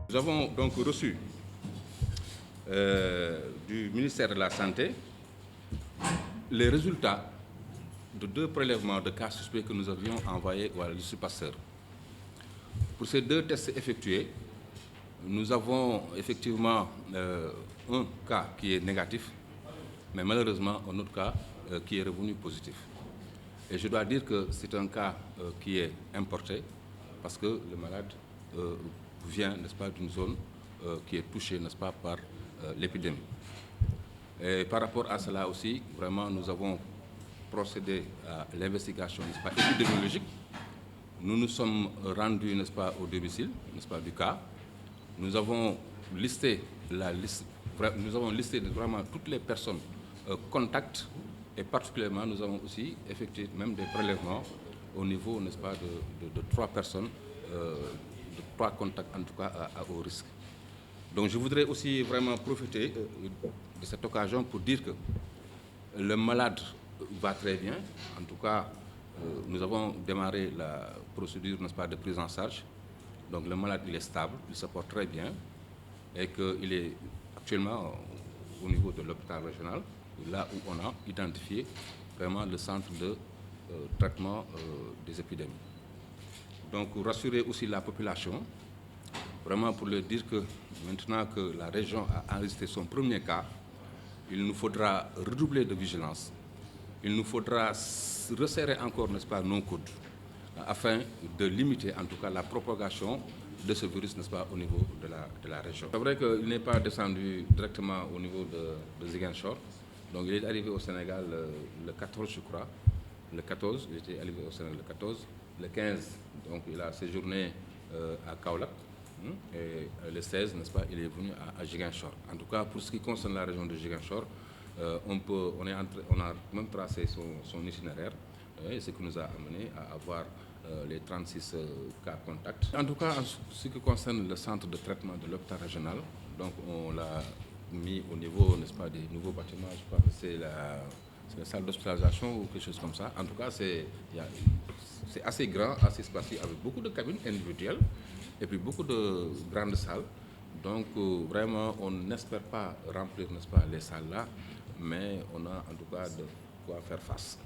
Nous avons donc reçu du ministère de la Santé les résultats de 2 prélèvements de cas suspects que nous avions envoyés à l'Institut Pasteur. Pour ces 2 tests effectués, nous avons effectivement un cas qui est négatif, mais malheureusement un autre cas qui est revenu positif. Et je dois dire que c'est un cas qui est importé parce que le malade vient, n'est-ce pas, d'une zone qui est touchée, n'est-ce pas, par l'épidémie. Et par rapport à cela aussi, vraiment, nous avons procédé à l'investigation, n'est-ce pas, épidémiologique. Nous nous sommes rendus, n'est-ce pas, au domicile, n'est-ce pas, du cas. Nous avons listé vraiment toutes les personnes contacts et particulièrement nous avons aussi effectué même des prélèvements au niveau, n'est-ce pas, de 3 personnes, de 3 contacts en tout cas à haut risque. Donc je voudrais aussi vraiment profiter de cette occasion pour dire que le malade va très bien. En tout cas, nous avons démarré la procédure, n'est-ce pas, de prise en charge. Donc le malade, il est stable, il se porte très bien et qu'il est actuellement au niveau de l'hôpital régional, là où on a identifié vraiment le centre de traitement des épidémies. Donc rassurer aussi la population, vraiment pour leur dire que maintenant que la région a enregistré son premier cas, il nous faudra redoubler de vigilance, il nous faudra resserrer encore, n'est-ce pas, nos coudes, afin de limiter en tout cas la propagation de ce virus, n'est-ce pas, au niveau de la région. C'est vrai qu'il n'est pas descendu directement au niveau de Ziguinchor. Donc il est arrivé au Sénégal le 14, je crois. Le 14, il était arrivé au Sénégal le 14. Le 15, donc il a séjourné à Kaolack. Et le 16, n'est-ce pas, il est venu à Ziguinchor. En tout cas, pour ce qui concerne la région de Ziguinchor, on a même tracé son itinéraire, et ce qui nous a amené à avoir les 36 cas contacts. En tout cas, en ce qui concerne le centre de traitement de l'hôpital régional, donc on l'a mis au niveau, n'est-ce pas, des nouveaux bâtiments. Je crois que c'est la salle d'hospitalisation ou quelque chose comme ça. En tout cas, c'est assez grand, assez spacieux, avec beaucoup de cabines individuelles et puis beaucoup de grandes salles. Donc vraiment, on n'espère pas remplir, n'est-ce pas, les salles là, mais on a en tout cas de quoi faire face.